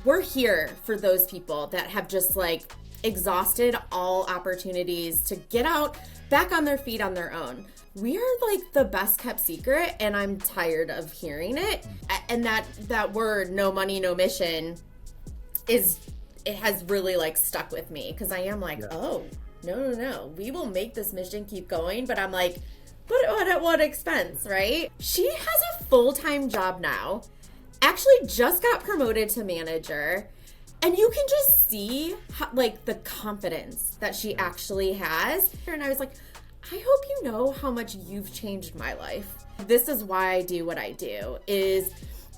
we're here for those people that have just like exhausted all opportunities to get out back on their feet on their own. We are like the best kept secret, and I'm tired of hearing it. And that word, no money, no mission, it has really like stuck with me, because I am like, oh, no, we will make this mission keep going. But I'm like, but at what expense, right? She has a full-time job now, actually just got promoted to manager. And you can just see how, like, the confidence that she actually has. And I was like, I hope you know how much you've changed my life. This is why I do what I do, is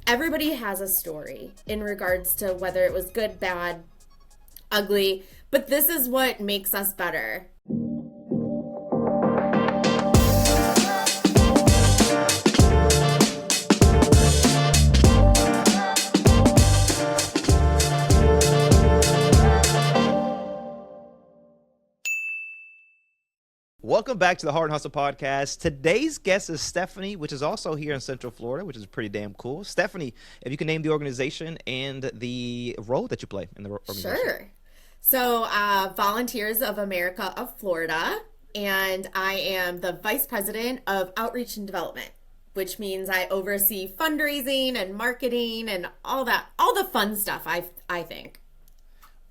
everybody has a story in regards to whether it was good, bad, ugly, but this is what makes us better. Welcome back to the Hart and Hustle podcast. Today's guest is Stephanie, which is also here in Central Florida, which is pretty damn cool. Stephanie, if you can name the organization and the role that you play in the organization. Sure. So, Volunteers of America of Florida, and I am the Vice President of Outreach and Development, which means I oversee fundraising and marketing and all the fun stuff, I think.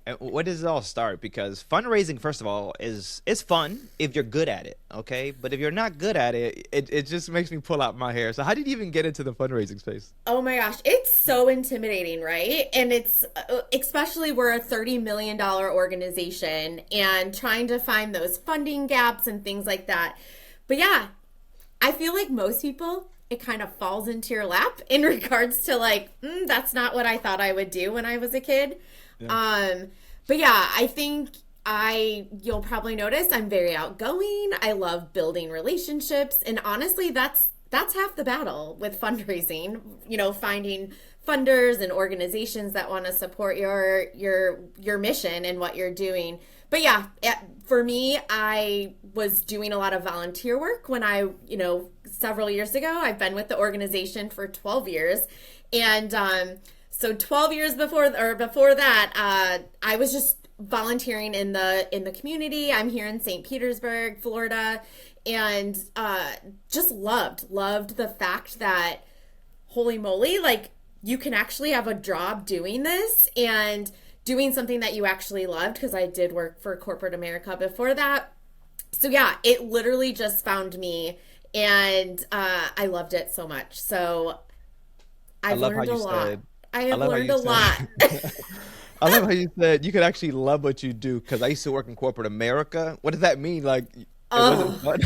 And where does it all start? Because fundraising, first of all, is fun if you're good at it, okay? But if you're not good at it, it just makes me pull out my hair. So how did you even get into the fundraising space? Oh my gosh, it's so intimidating, right? And it's, especially we're a $30 million organization and trying to find those funding gaps and things like that. But yeah, I feel like most people, it kind of falls into your lap in regards to like, that's not what I thought I would do when I was a kid. Yeah. But yeah, I think you'll probably notice I'm very outgoing. I love building relationships. And honestly, that's half the battle with fundraising, finding funders and organizations that want to support your mission and what you're doing. But yeah, for me, I was doing a lot of volunteer work when several years ago. I've been with the organization for 12 years. And, so 12 years before that, I was just volunteering in the community. I'm here in St. Petersburg, Florida, and just loved the fact that, holy moly, like you can actually have a job doing this and doing something that you actually loved, because I did work for corporate America before that. So yeah, it literally just found me, and I loved it so much. So I've learned a lot. I have learned a lot. I love how you said you could actually love what you do, because I used to work in corporate America. What does that mean? Like, it wasn't fun?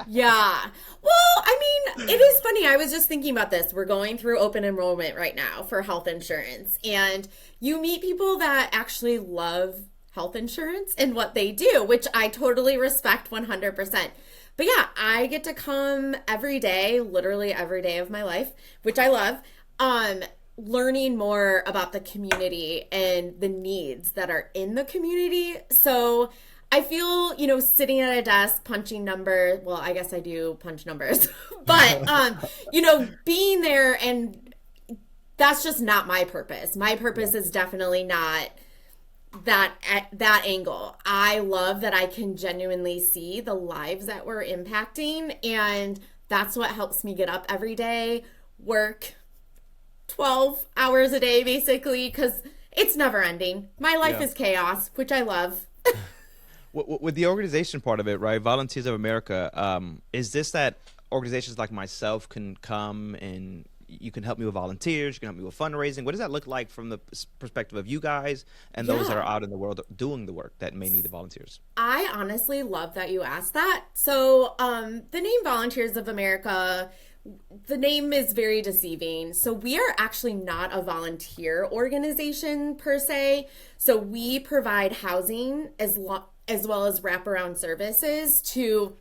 Yeah. Well, I mean, it is funny. I was just thinking about this. We're going through open enrollment right now for health insurance, and you meet people that actually love health insurance and what they do, which I totally respect 100%. But yeah, I get to come every day, literally every day of my life, which I love, learning more about the community and the needs that are in the community. So I feel, sitting at a desk punching numbers, well, I guess I do punch numbers, but, being there, and that's just not my purpose. My purpose is definitely not that angle. I love that I can genuinely see the lives that we're impacting, and that's what helps me get up every day, work 12 hours a day, basically, because it's never ending. My life is chaos, which I love. With the organization part of it, right? Volunteers of America, is this that organizations like myself can come and you can help me with volunteers, you can help me with fundraising? What does that look like from the perspective of you guys and those that are out in the world doing the work that may need the volunteers? I honestly love that you asked that. So the name Volunteers of America, the name is very deceiving. So we are actually not a volunteer organization per se. So we provide housing as well as wraparound services to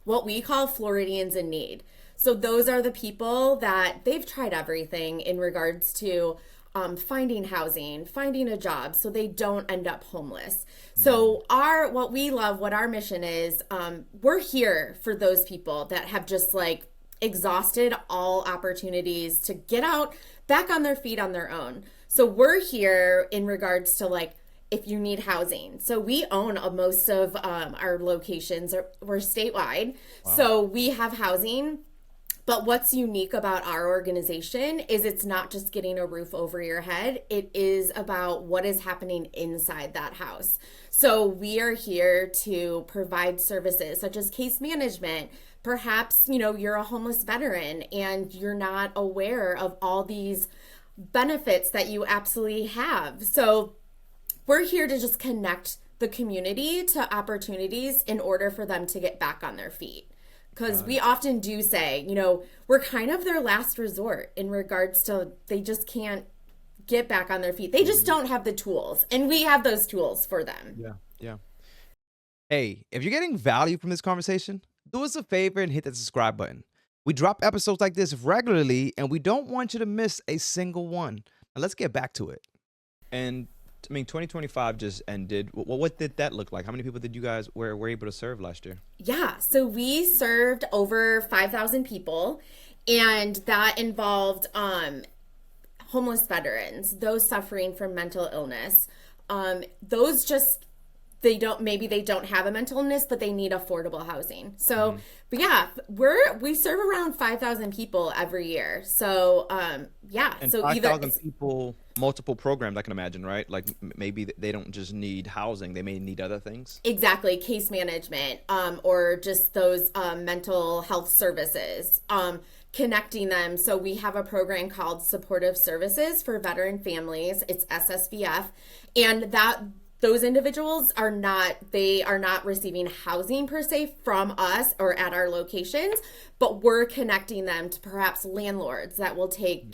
what we call Floridians in need. So those are the people that they've tried everything in regards to finding housing, finding a job, so they don't end up homeless. So what our mission is, we're here for those people that have just like exhausted all opportunities to get out back on their feet on their own. So we're here in regards to like if you need housing. So we own most of our locations. We're statewide. Wow. So we have housing. But what's unique about our organization is it's not just getting a roof over your head. It is about what is happening inside that house. So we are here to provide services such as case management. Perhaps, you're a homeless veteran and you're not aware of all these benefits that you absolutely have. So we're here to just connect the community to opportunities in order for them to get back on their feet. Because we often do say, we're kind of their last resort in regards to they just can't get back on their feet. They just don't have the tools. And we have those tools for them. Yeah. Yeah. Hey, if you're getting value from this conversation, do us a favor and hit that subscribe button. We drop episodes like this regularly, and we don't want you to miss a single one. Now, let's get back to it. And 2025 just ended. What did that look like? How many people did you guys were able to serve last year? Yeah, so we served over 5,000 people, and that involved homeless veterans, those suffering from mental illness. Those just they don't have a mental illness, but they need affordable housing. So, but yeah, we serve around 5,000 people every year. So, yeah. And so 5,000 people, multiple programs, I can imagine, right? Like maybe they don't just need housing, they may need other things. Exactly. Case management, or just those mental health services, connecting them. So we have a program called Supportive Services for Veteran Families. It's SSVF. And those individuals are not receiving housing per se from us or at our locations, but we're connecting them to perhaps landlords that will take,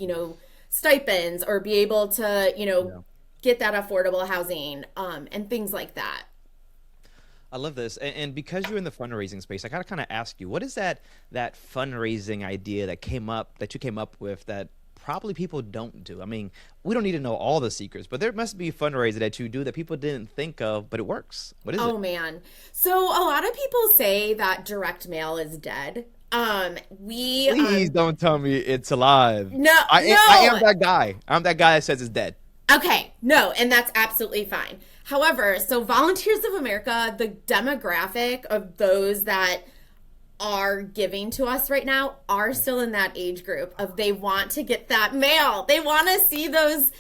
stipends or be able to, get that affordable housing, and things like that. I love this. And because you're in the fundraising space, I gotta kind of ask you, what is that fundraising idea that you came up with that probably people don't do? I mean, we don't need to know all the secrets, but there must be a fundraiser that you do that people didn't think of, but it works. What is it? Oh man. So a lot of people say that direct mail is dead. Please don't tell me it's alive. No, I no. am that guy. I'm that guy that says it's dead. Okay, no, and that's absolutely fine. However, so Volunteers of America, the demographic of those that are giving to us right now are still in that age group of they want to get that mail. They want to see those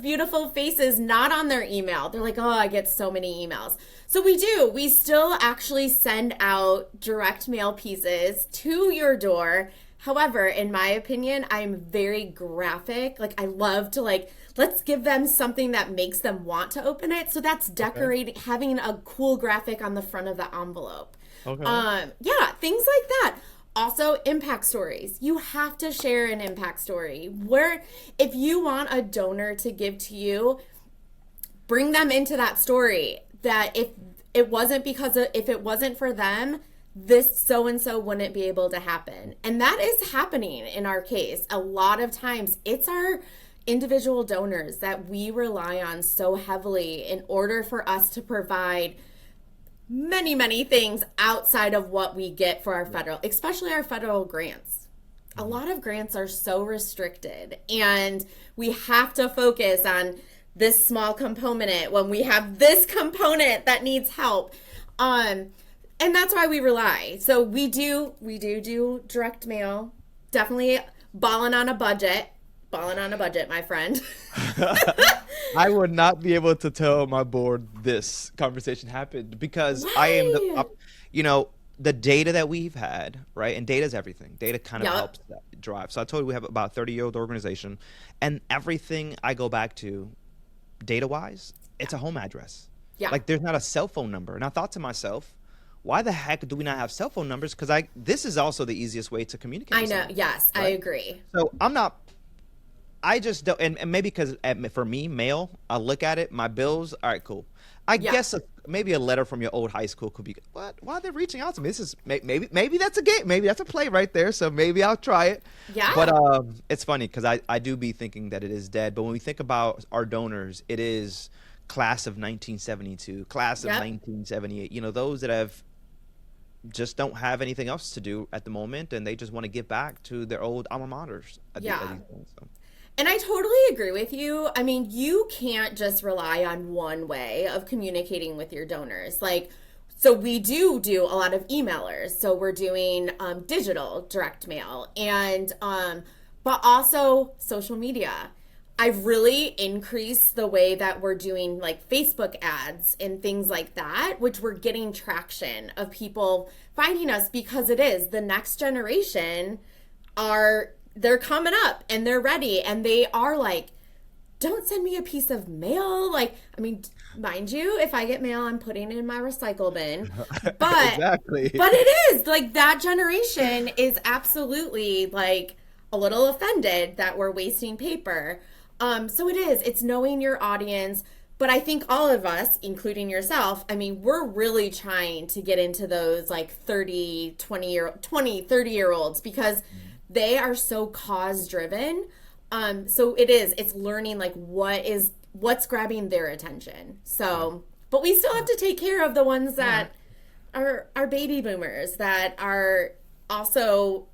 beautiful faces not on their email. They're like, "Oh, I get so many emails." So we do. We still actually send out direct mail pieces to your door. However, in my opinion, I'm very graphic. Like I love to let's give them something that makes them want to open it. So that's decorating, having a cool graphic on the front of the envelope. Okay. Yeah, things like that. Also, impact stories. You have to share an impact story. Where if you want a donor to give to you, bring them into that story. That if it wasn't for them, this so and so wouldn't be able to happen. And that is happening in our case. A lot of times it's our individual donors that we rely on so heavily in order for us to provide many, many things outside of what we get for our federal, especially our federal grants. A lot of grants are so restricted, and we have to focus on this small component when we have this component that needs help. And that's why we rely. So we do direct mail. Definitely balling on a budget, my friend. I would not be able to tell my board this conversation happened because I am the data that we've had, right? And data is everything. Data kind of helps that drive. So I told you we have about a 30-year-old organization, and everything I go back to data-wise, it's a home address. Yeah. Like there's not a cell phone number. And I thought to myself, why the heck do we not have cell phone numbers? Because this is also the easiest way to communicate. I know. Yes, right? I agree. So I just don't, and maybe because for me, mail, I look at it, my bills, all right, cool. I guess maybe a letter from your old high school could be, what? Why are they reaching out to me? This is, maybe that's a game. Maybe that's a play right there. So maybe I'll try it. Yeah. But it's funny because I do be thinking that it is dead. But when we think about our donors, it is class of 1972, class of 1978, those that just don't have anything else to do at the moment, and they just want to give back to their old alma maters. And I totally agree with you. I mean, you can't just rely on one way of communicating with your donors. Like, so we do a lot of emailers. So we're doing digital direct mail and but also social media. I've really increased the way that we're doing like Facebook ads and things like that, which we're getting traction of people finding us because it is the next generation are they're coming up and they're ready and they are like, don't send me a piece of mail. Like, I mean, mind you, if I get mail, I'm putting it in my recycle bin. But Exactly. but it is like that generation is absolutely like a little offended that we're wasting paper. So it is. It's knowing your audience. But I think all of us, including yourself, I mean, we're really trying to get into those like 30, 30-year olds because they are so cause driven. So it's learning like what's grabbing their attention. So, but we still have to take care of the ones that are baby boomers that are also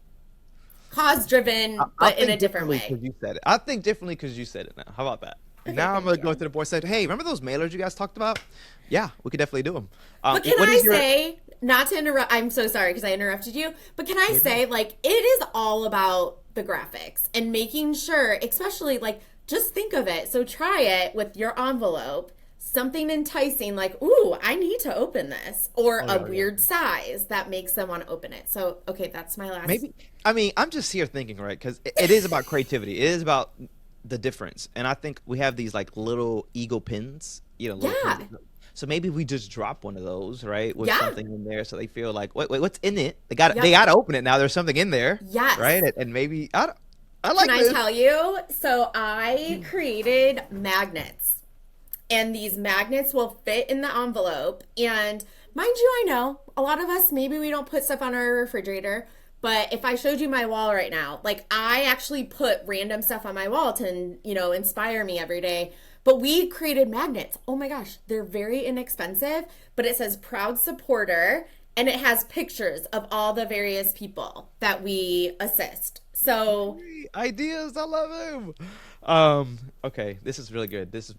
cause driven, I but in a think different differently way. because you said it. I think differently because you said it now. How about that? Okay, Now I'm thank gonna go you. to the board and say, hey, remember those mailers you guys talked about? Yeah, we could definitely do them. But can What I is your? say, not to interrupt, I'm so sorry because I interrupted you, but can I You're good. say, like, it is all about the graphics and making sure, especially, like, just think of it. So try it with your envelope, something enticing, like, ooh, I need to open this, or Oh a yeah, yeah. weird size that makes them want to open it. So, okay, that's my last. Maybe. I mean, I'm just here thinking, right? Because it is about creativity. It is about the difference, and I think we have these like little ego pins, little pins. Yeah, So maybe we just drop one of those, right, with yeah, something in there, so they feel like, wait, what's in it? They yep, got to open it now. There's something in there, right? yes. And maybe I Can like I this. tell you? So I created magnets and these magnets will fit in the envelope. And mind you, I know a lot of us maybe we don't put stuff on our refrigerator, but if I showed you my wall right now, like I actually put random stuff on my wall to, inspire me every day. But we created magnets. Oh my gosh, they're very inexpensive, but it says proud supporter and it has pictures of all the various people that we assist. So, Great ideas. I love him. Okay, this is really good. This is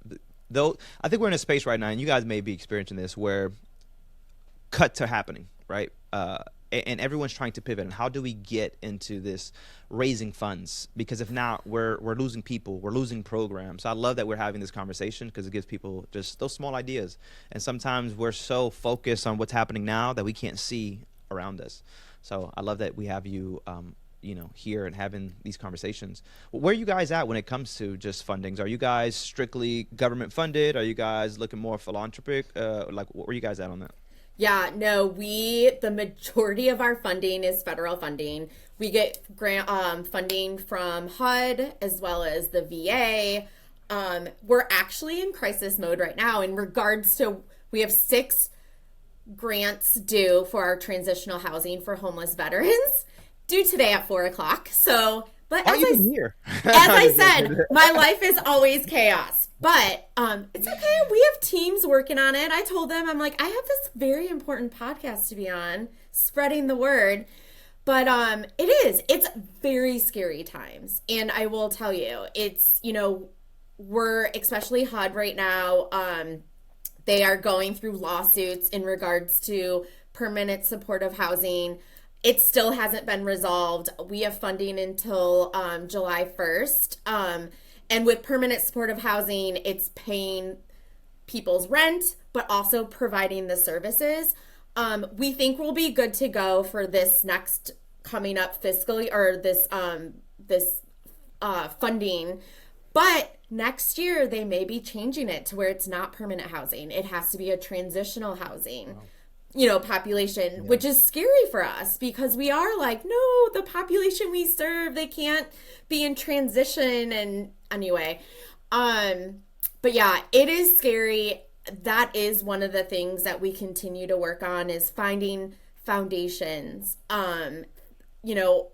though. I think we're in a space right now, and you guys may be experiencing this, where cuts are happening, right? And everyone's trying to pivot. And how do we get into this raising funds? Because if not, we're losing people, we're losing programs. So I love that we're having this conversation because it gives people just those small ideas. And sometimes we're so focused on what's happening now that we can't see around us. So I love that we have you, here and having these conversations. Where are you guys at when it comes to just fundings? Are you guys strictly government funded? Are you guys looking more philanthropic? Like, where are you guys at on that? yeah, no, the majority of our funding is federal funding. We get grant funding from HUD as well as the VA. We're actually in crisis mode right now in regards to we have 6 grants due for our transitional housing for homeless veterans due today at 4 o'clock. So, but Why are you even here? as I'm I just said, joking. my life is always chaos. But it's okay. We have teams working on it. I told them, I'm like, I have this very important podcast to be on, spreading the word. But it's very scary times. And I will tell you, we're especially HUD right now. They are going through lawsuits in regards to permanent supportive housing. It still hasn't been resolved. We have funding until July 1st. And with permanent supportive housing, it's paying people's rent, but also providing the services. We think we'll be good to go for this next coming up fiscally or this funding. But next year, they may be changing it to where it's not permanent housing. It has to be a transitional housing, population, Yeah. which is scary for us because we are like, no, the population we serve, they can't be in transition. And anyway, but yeah, it is scary. That is one of the things that we continue to work on is finding foundations, you know,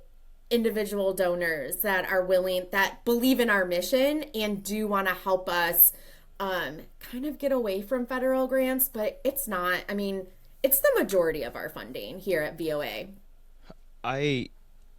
individual donors that are willing, that believe in our mission and do want to help us kind of get away from federal grants, but it's not. I mean, it's the majority of our funding here at VOA. I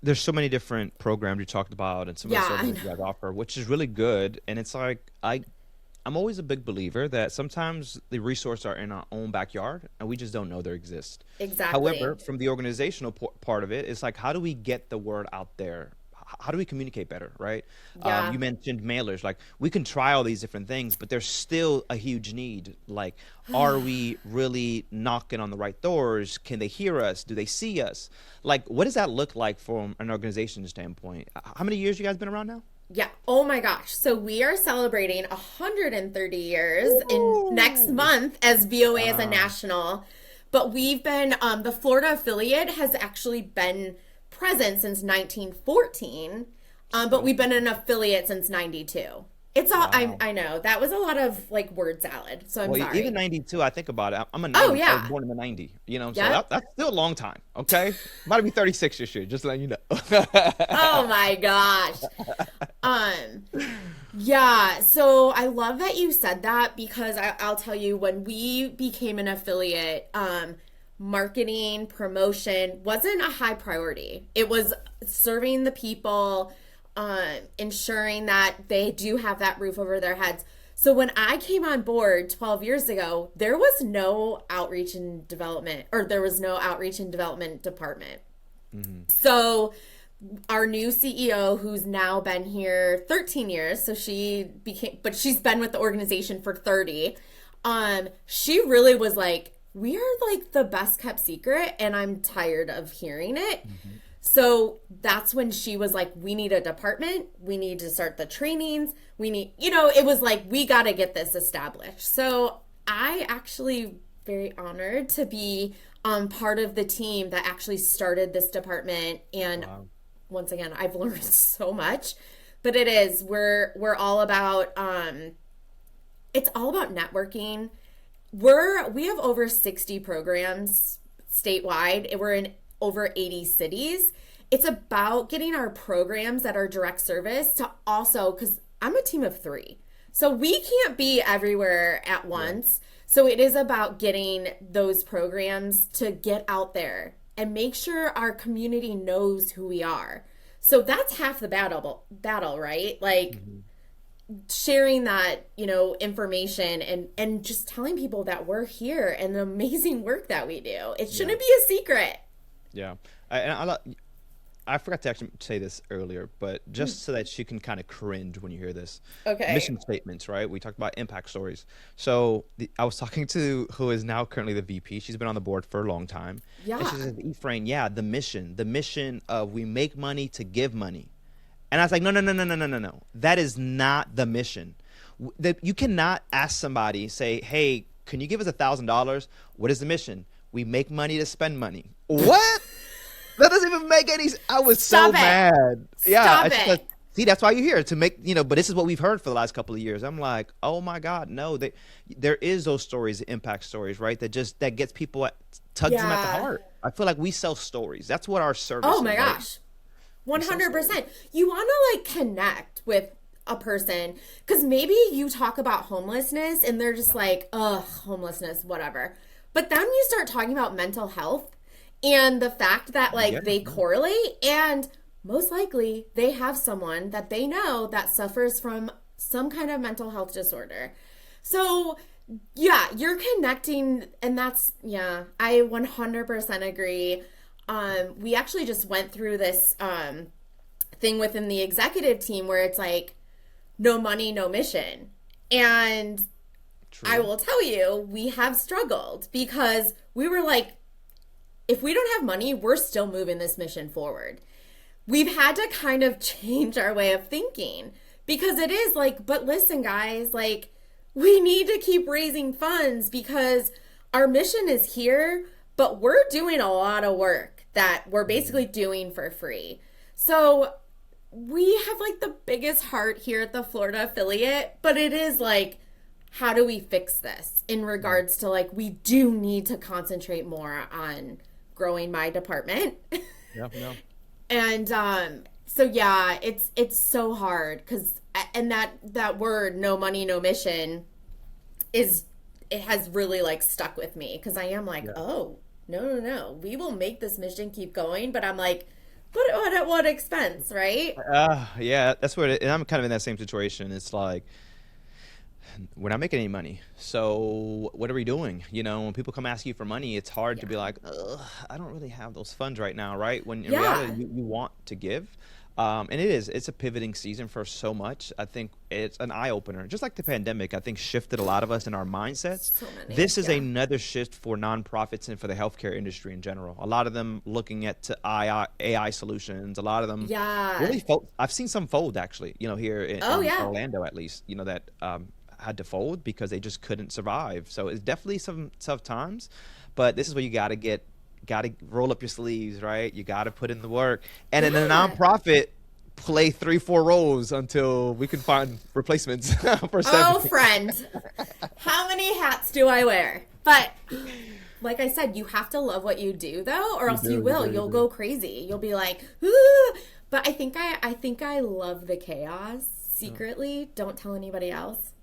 there's so many different programs you talked about and some of the Yeah, I services know. you guys offer, which is really good. And it's like I'm always a big believer that sometimes the resources are in our own backyard and we just don't know they exist. However, Exactly. from the organizational part of it, it's like how do we get the word out there? How do we communicate better, right? Yeah. You mentioned mailers. Like we can try all these different things, but there's still a huge need. Like, are we really knocking on the right doors? Can they hear us? Do they see us? Like, what does that look like from an organization standpoint? How many years you guys been around now? Yeah. Oh my gosh. So we are celebrating 130 years in next Ooh. month as VOA as a Wow. national. But we've been, the Florida affiliate has actually been present since 1914. But we've been an affiliate since 92. It's all, Wow. I know that was a lot of like word salad. So I'm Well, even sorry. 92, I think about it. I'm a Oh 90. I was yeah. born in the 90, so Yep. that's still a long time. Okay. About to be 36 this year, just letting you know. Oh my gosh. Um, Yeah, so I love that you said that because I'll tell you when we became an affiliate, marketing, promotion wasn't a high priority. It was serving the people, ensuring that they do have that roof over their heads. So when I came on board 12 years ago, there was no outreach and development, or there was no outreach and development department. Mhm. So our new CEO, who's now been here 13 years, so but she's been with the organization for 30. She really was like, we are like the best kept secret, and I'm tired of hearing it. Mhm. So that's when she was like, we need a department. We need to start the trainings. It was like, we got to get this established. So I actually very honored to be part of the team that actually started this department. And Wow. once again, I've learned so much, but we're all about, it's all about networking. We have over 60 programs statewide. We're in over 80 cities. It's about getting our programs that are direct service to also, because I'm a team of three. So we can't be everywhere at Yeah. once. So it is about getting those programs to get out there and make sure our community knows who we are. So that's half the battle, right? Like Mhm. sharing that, information and just telling people that we're here and the amazing work that we do. It Yeah. shouldn't be a secret. Yeah. I forgot to actually say this earlier, but just so that you can kind of cringe when you hear this. Okay. Mission statements, right? We talked about impact stories. So I was talking to who is now currently the VP. She's been on the board for a long time. And she Yeah. says, Ephraim, yeah, the mission of we make money to give money. And I was like, no, no, no, no, no, no, no, no. That is not the mission. You cannot ask somebody, say, hey, can you give us $1,000? What is the mission? We make money to spend money. What? That doesn't even make any. I was so Stop it. mad. Yeah, Stop it's just, it. see, that's why you're here to make. But this is what we've heard for the last couple of years. I'm like, oh my God, no. There is those stories, impact stories, right? That gets people tugs them at the Yeah. heart. I feel like we sell stories. That's what our service Oh is, my right? gosh. We sell stories. 100%. You want to like connect with a person because maybe you talk about homelessness and they're just like, ugh, homelessness, whatever. But then you start talking about mental health and the fact that Yeah, like they yeah, correlate and most likely they have someone that they know that suffers from some kind of mental health disorder. So, yeah, you're connecting, and yeah, I 100% agree. We actually just went through this thing within the executive team where it's like, no money, no mission. And I true. will tell you, we have struggled because we were like, if we don't have money, we're still moving this mission forward. We've had to kind of change our way of thinking because it is like, but listen, guys, like, we need to keep raising funds because our mission is here, but we're doing a lot of work that we're Mhm. basically doing for free. So we have like the biggest heart here at the Florida affiliate, but it is like, how do we fix this in Yeah, regards to like, we do need to concentrate more on growing my department. yeah, no. And so yeah, it's so hard because and that word no money no mission is it has really like stuck with me because I am like, Yeah. oh, no, no, no, we will make this mission keep going, but I'm like, But at what expense, right? Yeah, that's what and I'm kind of in that same situation. It's like we're not making any money. So what are we doing? When people come ask you for money, it's hard to be Yeah. like, ugh, I don't really have those funds right now, right? When in reality, Yeah. you want to give. And it's a pivoting season for so much. I think it's an eye opener. Just like the pandemic, I think shifted a lot of us in our mindsets. So many. This is Yeah. another shift for nonprofits and for the healthcare industry in general. A lot of them looking at to AI solutions. A lot of them Yeah. really fold. I've seen some fold actually, here Oh, in yeah. Orlando at least, that had to fold because they just couldn't survive. So it's definitely some tough times, but this is where you got to roll up your sleeves, right? You got to put in the work. And in a Yeah. nonprofit, play 3, 4 roles until we can find replacements for seven. Oh, friend. How many hats do I wear? But like I said, you have to love what you do though, or You else you do, you will. do, you You'll do. go crazy. You'll be like, ooh. But I think I love the chaos secretly. Don't tell anybody else.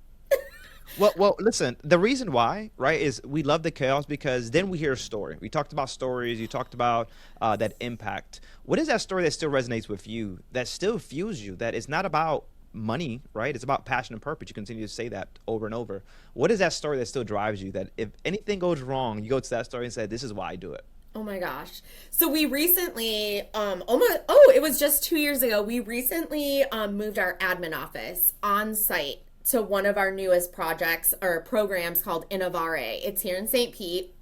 Well, listen. The reason why, right, is we love the chaos because then we hear a story. We talked about stories. You talked about that impact. What is that story that still resonates with you? That still fuels you? That it's not about money, right? It's about passion and purpose. You continue to say that over and over. What is that story that still drives you? That if anything goes wrong, you go to that story and say, "This is why I do it." Oh my gosh. So we recently, it was just 2 years ago, we recently moved our admin office on site to one of our newest projects or programs called Innovare. It's here in St. Pete.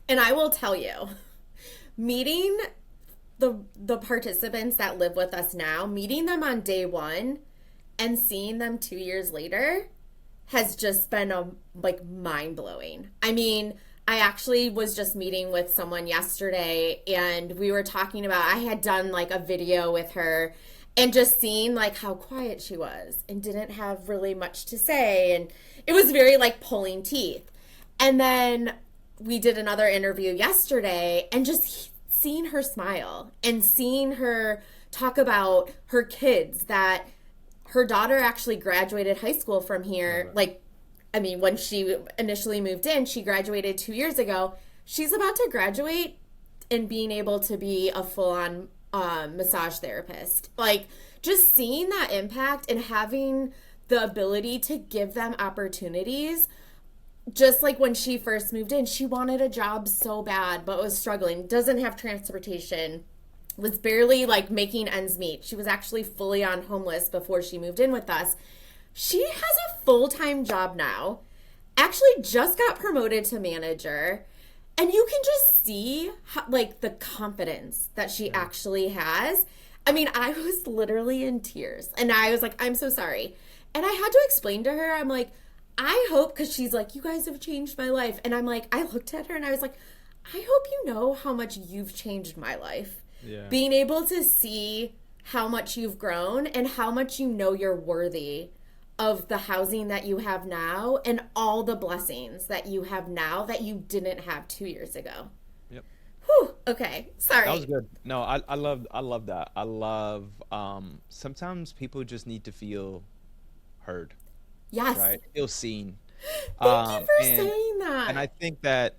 And I will tell you, meeting the participants that live with us now, meeting them on day one and seeing them 2 years later has just been like mind blowing. I mean, I actually was just meeting with someone yesterday and we were talking about I had done like a video with her and just seeing like how quiet she was and didn't have really much to say and it was very like pulling teeth. And then we did another interview yesterday and just seeing her smile and seeing her talk about her kids that her daughter actually graduated high school from Love here. it. Like, I mean, when she initially moved in, she graduated 2 years ago. She's about to graduate and being able to be a full on massage therapist. Like, just seeing that impact and having the ability to give them opportunities. Just like when she first moved in, she wanted a job so bad, but was struggling, doesn't have transportation, was barely like making ends meet. She was actually fully on homeless before she moved in with us. She has a full-time job now. Actually just got promoted to manager. And you can just see how, like the confidence that she Yeah. actually has. I mean, I was literally in tears. And I was like, I'm so sorry. And I had to explain to her, I'm like, I hope, because she's like, you guys have changed my life. And I'm like, I looked at her and I was like, I hope you know how much you've changed my life. Yeah. Being able to see how much you've grown and how much you know you're worthy of the housing that you have now and all the blessings that you have now that you didn't have 2 years ago. Yep. Whew, okay. That was Sorry. good. No, I love that. I love sometimes people just need to feel heard, Yes. right? Feel seen. Thank you for And saying I that. think that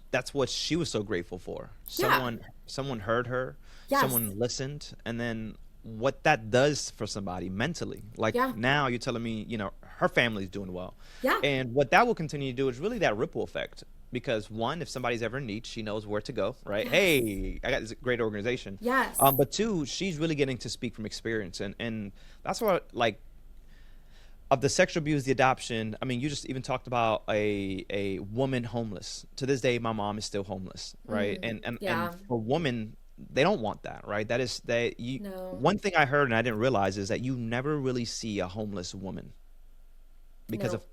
that's what she was so grateful for. Yeah. Someone heard her, Yes. someone listened, and then what that does for somebody mentally. Like Yeah. now you're telling me, her family's doing well. Yeah. And what that will continue to do is really that ripple effect. Because one, if somebody's ever in need, she knows where to go, right? Yes. Hey, I got this great organization. Yes. But two, she's really getting to speak from experience, and that's what like of the sexual abuse, the adoption. I mean, you just even talked about a woman homeless. To this day, my mom is still homeless, right? And Yeah. for women, they don't want that, right? That is that you. No. One thing I heard and I didn't realize is that you never really see a homeless woman because No. of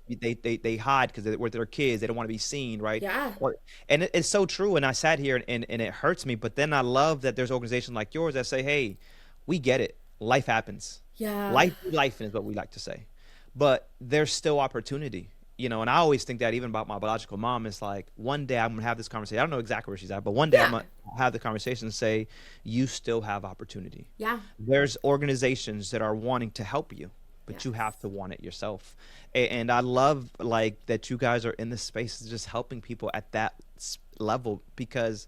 they hide because they're with their kids. They don't want to be seen, right? Yeah. Or and it's so true. And I sat here and it hurts me. But then I love that there's organizations like yours that say, hey, we get it. Life happens. Yeah. Life is what we like to say, but there's still opportunity, and I always think that even about my biological mom. It's like one day I'm gonna have this conversation. I don't know exactly where she's at, but one day I'm Yeah. gonna have the conversation and say, you still have opportunity. Yeah. There's organizations that are wanting to help you, but you Yes. have to want it yourself. And I love like that you guys are in this space just helping people at that level because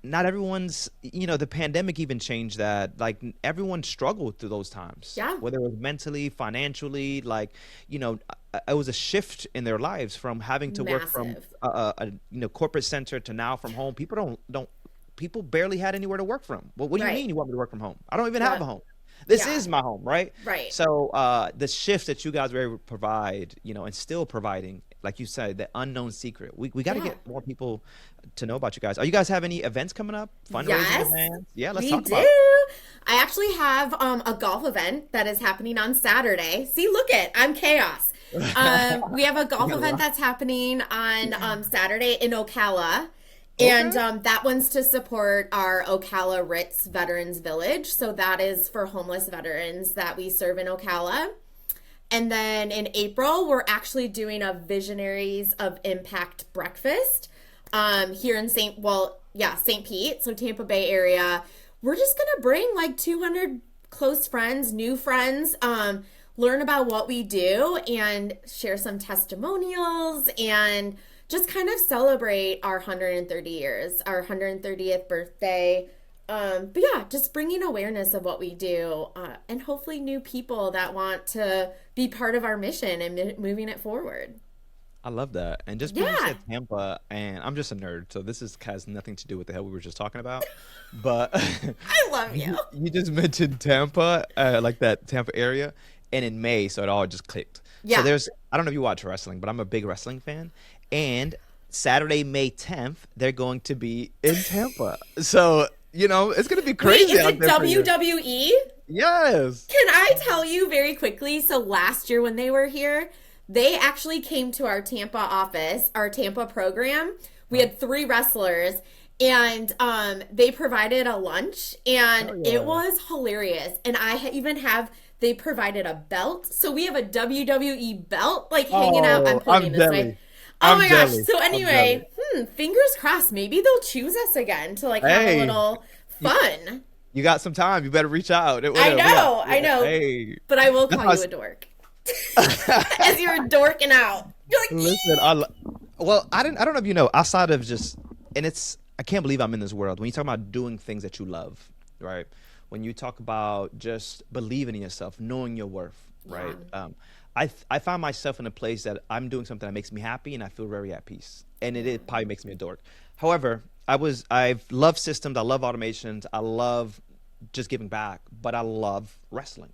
not everyone's, the pandemic even changed that. Like everyone struggled through those times, Yeah. whether it was mentally, financially, like, it was a shift in their lives from having to work from Massive. corporate center to now from home. People don't people barely had anywhere to work from. Well, what do you Right. mean you want me to work from home? I don't even have a Yep. home. This Yeah. is my home, right? Right. So the shift that you guys were able to provide, and still providing, like you said, the unknown secret. We got to Yeah. get more people to know about you guys. Are you guys have any events coming up? Fundraising Yes, events? Yeah, let's we talk do. about it. I actually have a golf event that is happening on Saturday. See, look it, I'm chaos. We have a You golf got a event lot. that's happening on Saturday in Ocala. And Okay. that one's to support our Ocala Ritz Veterans Village. So that is for homeless veterans that we serve in Ocala. And then in April, we're actually doing a Visionaries of Impact breakfast here in St. Pete, so Tampa Bay area. We're just going to bring like 200 close friends, new friends, learn about what we do and share some testimonials and just kind of celebrate our 130 years, our 130th birthday. But yeah, just bringing awareness of what we do and hopefully new people that want to be part of our mission and moving it forward. I love that. And just because you Yeah, said Tampa, and I'm just a nerd, so has nothing to do with the hell we were just talking about. But I love you. you just mentioned Tampa, like that Tampa area, and in May, so it all just clicked. So Yeah. I don't know if you watch wrestling, but I'm a big wrestling fan. And Saturday, May 10th, they're going to be in Tampa. So, it's going to be Wait, crazy is out it there for you. WWE? Yes. Can I tell you very quickly? So last year when they were here, they actually came to our Tampa office, our Tampa program. We had 3 wrestlers and they provided a lunch and Oh, it yeah. was hilarious. And even have they provided a belt. So we have a WWE belt like hanging out. I'm Oh, pointing I'm this way. jelly. Oh I'm my gosh. jelly. So I'm jelly. anyway, fingers crossed. Maybe they'll choose us again to like have a Hey, little you, fun. you got some time. You better reach out. I Whatever. know, I Yeah. know. Hey. But I will That's call why you a dork. As you're dorking out. You're like, Listen, well, I don't know if you know, outside of just, and I can't believe I'm in this world. When you talk about doing things that you love, right? When you talk about just believing in yourself, knowing your worth, right? yeah. I find myself in a place that I'm doing something that makes me happy and I feel very at peace. And it probably makes me a dork. However, I've loved systems, I love automations, I love just giving back, but I love wrestling.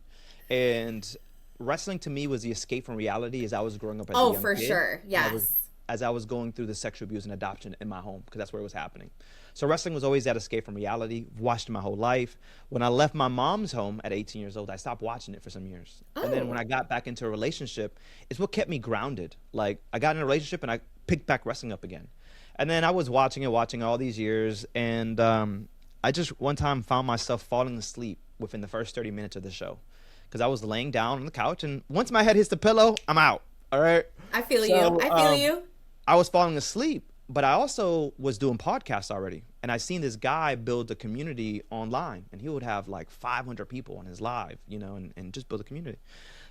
And wrestling to me was the escape from reality as I was growing up as a Oh, young for kid. sure. And I was Yes. as I was going through the sexual abuse and adoption in my home because that's where it was happening. So wrestling was always that escape from reality. Watched it my whole life. When I left my mom's home at 18 years old, I stopped watching it for some years. And then when Oh. I got back into a relationship, it's what kept me grounded. Like I got in a relationship and I picked back wrestling up again. And then I was watching all these years, and I just one time found myself falling asleep within the first 30 minutes of the show because I was laying down on the couch, and once my head hits the pillow, I'm out. All right. I feel you. So I feel you. I was falling asleep, but I also was doing podcasts already. And I seen this guy build a community online, and he would have like 500 people on his live, and just build a community.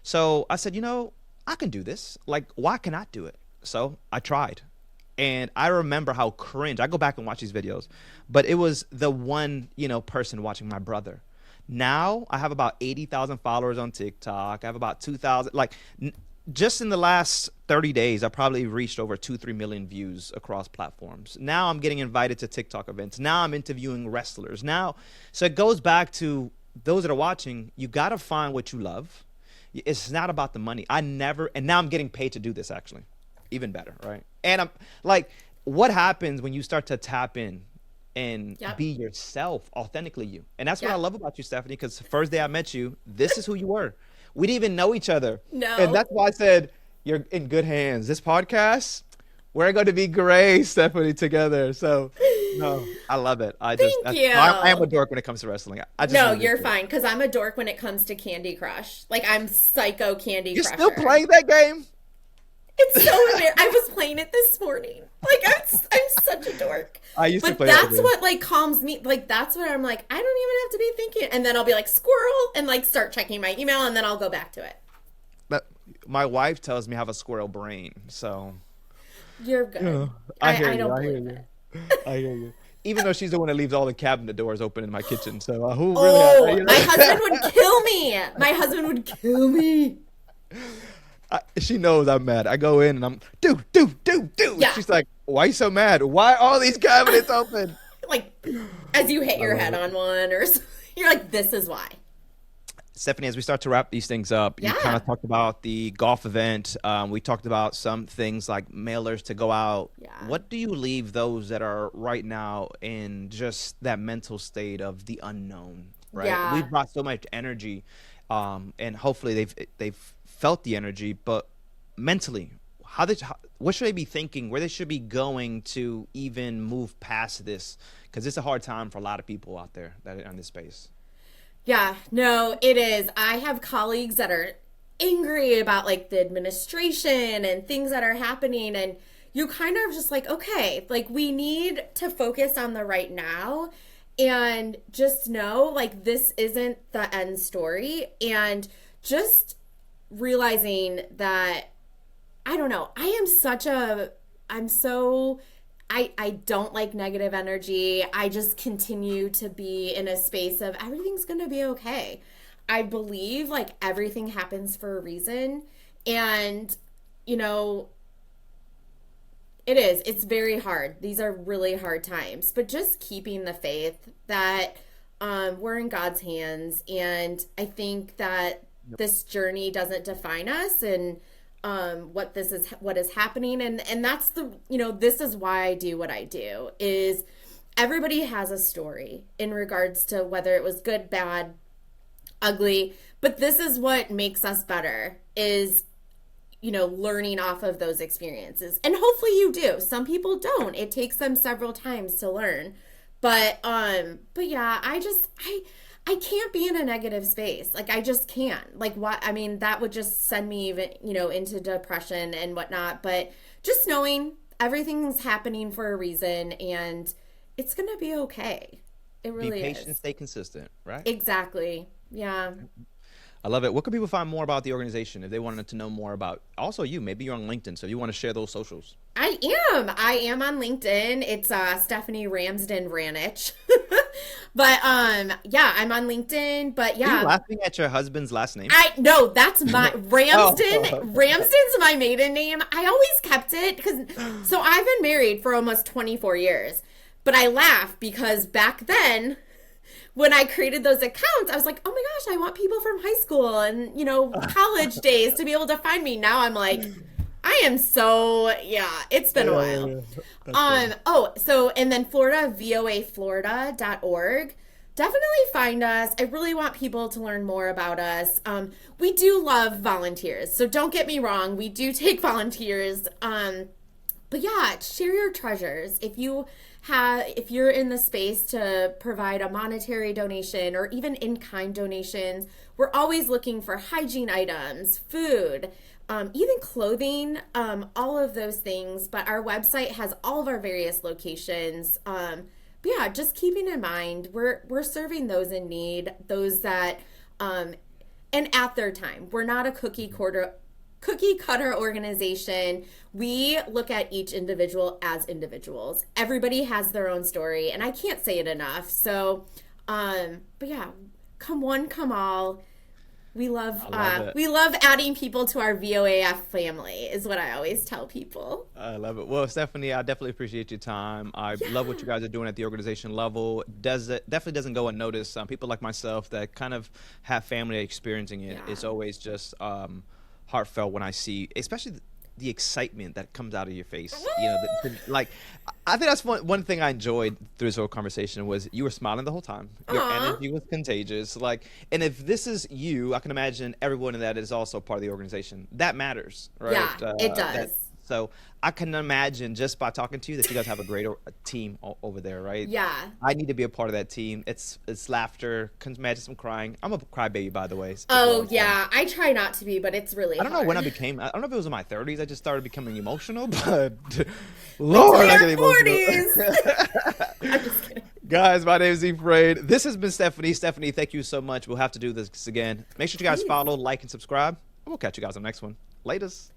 So I said, I can do this. Like, why can I do it? So I tried. And I remember how cringe. I go back and watch these videos, but it was the one, person watching my brother. Now I have about 80,000 followers on TikTok. I have about 2,000. Like, just in the last 30 days, I probably reached over 2-3 million views across platforms. Now I'm getting invited to TikTok events. Now I'm interviewing wrestlers. So it goes back to those that are watching. You got to find what you love. It's not about the money. And now I'm getting paid to do this actually. Even better, right? And I'm like, what happens when you start to tap in and Yep. be yourself, authentically you? And that's what I Yep. love about you, Stephanie, because the first day I met you, this is who you were. We didn't even know each other. And No. that's why I said, you're in good hands. This podcast, we're going to be great, Stephanie, together. So, no, I love it. Thank you. I am a dork when it comes to wrestling. I just No, wanted to you're say it. fine because I'm a dork when it comes to Candy Crush. Like I'm psycho Candy You're Crusher. still playing that game? It's so embarrassing. I was playing it this morning. Like I'm such a dork. I used to But play that that's game. what like calms me. Like that's what I'm like. I don't even have to be thinking. And then I'll be like squirrel and like start checking my email and then I'll go back to it. But my wife tells me I have a squirrel brain, so You're good. I hear I you. don't I hear believe you. it. I hear you. even though she's the one that leaves all the cabinet doors open in my kitchen. So who really? Oh, my husband would kill me. My husband would kill me. She knows I'm mad. I go in and I'm do. Yeah. She's like, "Why are you so mad? Why are all these cabinets open?" Like, as you hit your head on one, or you're like, "This is why." Stephanie, as we start to wrap these things up, you kind of talked about the golf event. We talked about some things like mailers to go out. Yeah. What do you leave those that are right now in just that mental state of the unknown, right? Yeah. We've brought so much energy, and hopefully they've felt the energy, but mentally, what should they be thinking, where they should be going to even move past this? Because it's a hard time for a lot of people out there that are in this space. Yeah, no, it is. I have colleagues that are angry about like the administration and things that are happening, and you kind of just like, okay, like we need to focus on the right now and just know like this isn't the end story, and just realizing that, I don't know, I don't like negative energy. I just continue to be in a space of everything's going to be okay. I believe like everything happens for a reason. And, it's very hard. These are really hard times, but just keeping the faith that we're in God's hands. And I think that this journey doesn't define us, and what is happening, and that's this is why I do what I do. Is everybody has a story in regards to whether it was good, bad, ugly, but this is what makes us better, is learning off of those experiences. And hopefully you do. Some people don't. It takes them several times to learn. But yeah, I can't be in a negative space. Like, I just can't. Like, what? I mean, that would just send me even, into depression and whatnot. But just knowing everything's happening for a reason, and it's going to be okay. It really is. Be patient, stay consistent, right? Exactly. Yeah. I love it. What can people find more about the organization if they wanted to know more about also you? Maybe you're on LinkedIn, so you want to share those socials. I am on LinkedIn. It's Stephanie Ramsden Vranich. But yeah, I'm on LinkedIn. But yeah. Are you laughing at your husband's last name? No, that's my Ramsden. Ramsden's my maiden name. I always kept it so I've been married for almost 24 years. But I laugh because back then, when I created those accounts, I was like, oh my gosh, I want people from high school and, college days to be able to find me. Now I'm like, I am it's been a while. And then Florida, voaflorida.org. Definitely find us. I really want people to learn more about us. We do love volunteers. So don't get me wrong. We do take volunteers. But yeah, share your treasures. If you're in the space to provide a monetary donation or even in-kind donations, we're always looking for hygiene items, food, even clothing, all of those things. But our website has all of our various locations. But yeah, just keeping in mind, we're serving those in need, those that, and at their time. We're not a cookie cutter organization. We look at each individual as individuals. Everybody has their own story, and I can't say it enough. So, but yeah, come one, come all. We love adding people to our VOAF family, is what I always tell people. I love it. Well, Stephanie, I definitely appreciate your time. I love what you guys are doing at the organization level. Definitely doesn't go unnoticed. People like myself that kind of have family experiencing it. It's always just heartfelt when I see, especially the excitement that comes out of your face. Like, I think that's one thing I enjoyed through this whole conversation was you were smiling the whole time. Your energy was contagious. Like, and if this is you, I can imagine everyone in that is also part of the organization. That matters, right? Yeah, it does. So I can imagine just by talking to you that you guys have a great team over there, right? Yeah. I need to be a part of that team. It's laughter. Can imagine some crying. I'm a crybaby, by the way. I try not to be, but it's really hard. I don't know when I don't know if it was in my 30s. I just started becoming emotional, but Lord, I get emotional. I'm just kidding. Guys, my name is Efrain. This has been Stephanie. Stephanie, thank you so much. We'll have to do this again. Make sure you guys follow, like, and subscribe. We'll catch you guys on the next one. Latest.